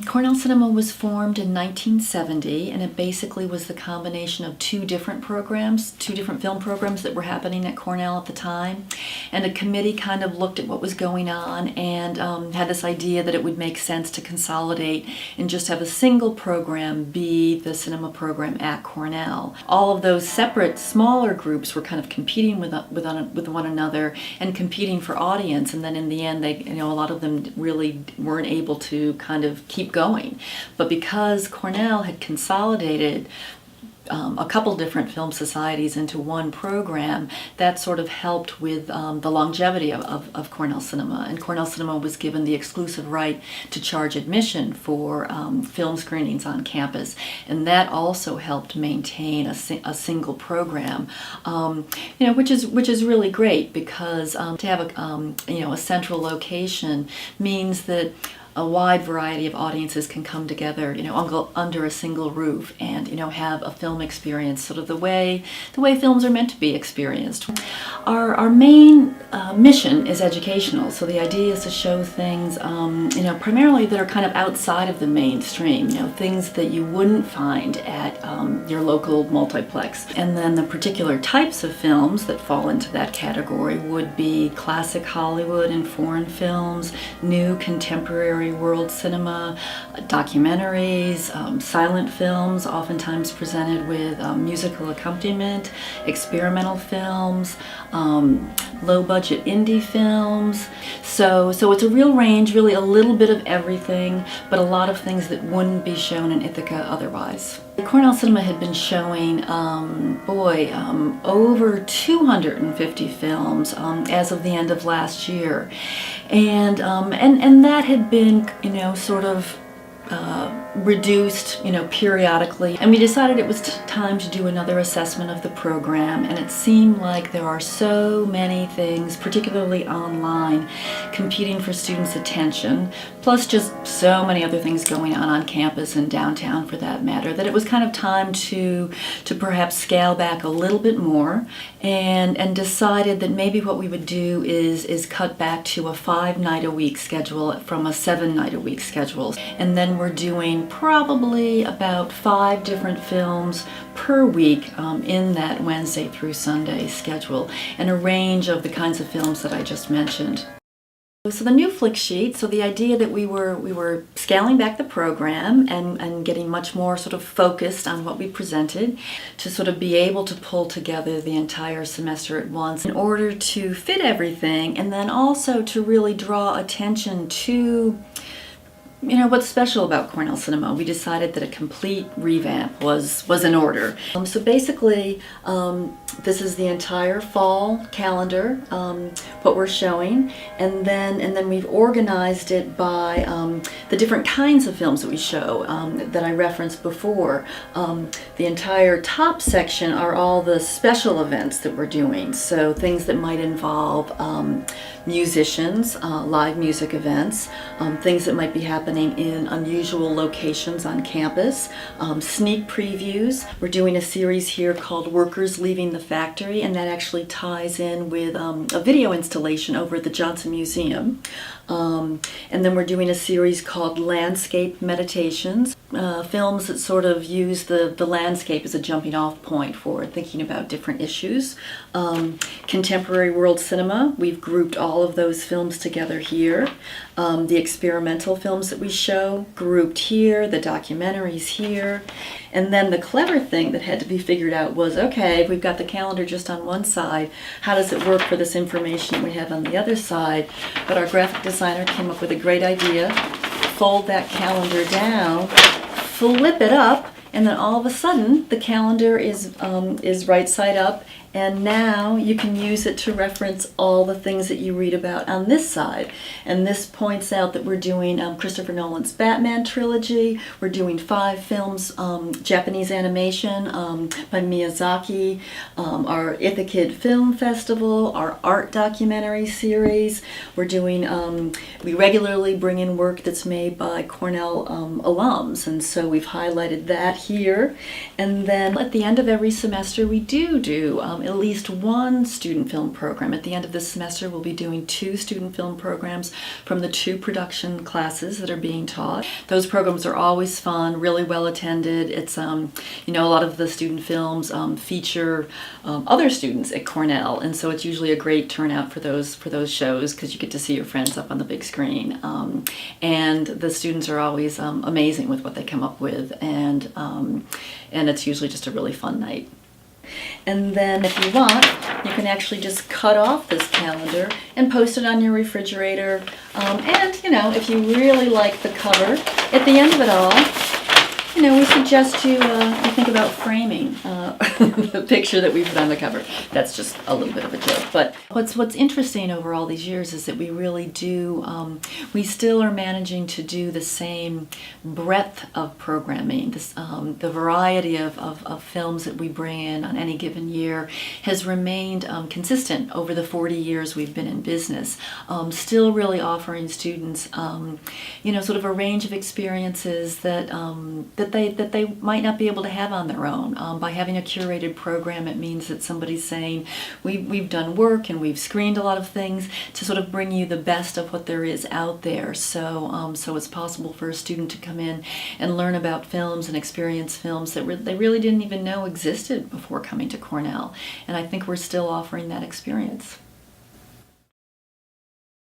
Cornell Cinema was formed in 1970, and it basically was the combination of two different programs, two different film programs that were happening at Cornell at the time. And a committee kind of looked at what was going on and had this idea that it would make sense to consolidate and just have a single program be the cinema program at Cornell. All of those separate, smaller groups were kind of competing with one another and competing for audience, and then in the end, a lot of them really weren't able to kind of keep going. But because Cornell had consolidated a couple different film societies into one program, that sort of helped with the longevity of Cornell Cinema. And Cornell Cinema was given the exclusive right to charge admission for film screenings on campus, and that also helped maintain a single program, which is really great, because to have a central location means that a wide variety of audiences can come together, under a single roof and, have a film experience, sort of the way films are meant to be experienced. Our main mission is educational, so the idea is to show things, primarily that are kind of outside of the mainstream, things that you wouldn't find at your local multiplex. And then the particular types of films that fall into that category would be classic Hollywood and foreign films, new contemporary world cinema, documentaries, silent films, oftentimes presented with musical accompaniment, experimental films, low-budget indie films. So it's a real range, really a little bit of everything, but a lot of things that wouldn't be shown in Ithaca otherwise. Cornell Cinema had been showing, over 250 films as of the end of last year, and that had been, sort of reduced, periodically, and we decided it was time to do another assessment of the program. And it seemed like there are so many things, particularly online, competing for students' attention, plus just so many other things going on campus and downtown for that matter, that it was kind of time to perhaps scale back a little bit more, and decided that maybe what we would do is cut back to a 5-night-a-week schedule from a 7-night-a-week schedule. And then we're doing probably about 5 different films per week in that Wednesday through Sunday schedule, and a range of the kinds of films that I just mentioned. So the new flick sheet, so the idea that we were scaling back the program and getting much more sort of focused on what we presented to sort of be able to pull together the entire semester at once in order to fit everything, and then also to really draw attention to what's special about Cornell Cinema. We decided that a complete revamp was in order. So basically, this is the entire fall calendar, what we're showing, and then we've organized it by the different kinds of films that we show that I referenced before. The entire top section are all the special events that we're doing, so things that might involve musicians, live music events, things that might be happening in unusual locations on campus, sneak previews. We're doing a series here called Workers Leaving the Factory, and that actually ties in with a video installation over at the Johnson Museum. And then we're doing a series called Landscape Meditations, films that sort of use the landscape as a jumping off point for thinking about different issues. Contemporary world cinema, we've grouped all of those films together here. The experimental films that we show grouped here, the documentaries here. And then the clever thing that had to be figured out was, okay, if we've got the calendar just on one side, how does it work for this information that we have on the other side? But our graphic designer came up with a great idea. Fold that calendar down, flip it up, and then all of a sudden the calendar is right side up, and now you can use it to reference all the things that you read about on this side. And this points out that we're doing Christopher Nolan's Batman trilogy, we're doing 5 films, Japanese animation by Miyazaki, our Ithaca Film Festival, our art documentary series. We're doing, we regularly bring in work that's made by Cornell alums, and so we've highlighted that here. And then at the end of every semester we do at least one student film program. At the end of this semester, we'll be doing 2 student film programs from the 2 production classes that are being taught. Those programs are always fun, really well attended. It's, you know, a lot of the student films feature other students at Cornell, and so it's usually a great turnout for those shows because you get to see your friends up on the big screen. And the students are always amazing with what they come up with, and it's usually just a really fun night. And then if you want, you can actually just cut off this calendar and post it on your refrigerator. And, you know, if you really like the cover, at the end of it all, you know, we suggest you think about framing the picture that we put on the cover. That's just a little bit of a joke. But what's interesting over all these years is that we really do, we still are managing to do the same breadth of programming. The variety of films that we bring in on any given year has remained consistent over the 40 years we've been in business. Still really offering students, you know, sort of a range of experiences that they might not be able to have on their own. By having a curated program, it means that somebody's saying, we've done work and we've screened a lot of things to sort of bring you the best of what there is out there. So it's possible for a student to come in and learn about films and experience films that they really didn't even know existed before coming to Cornell. And I think we're still offering that experience.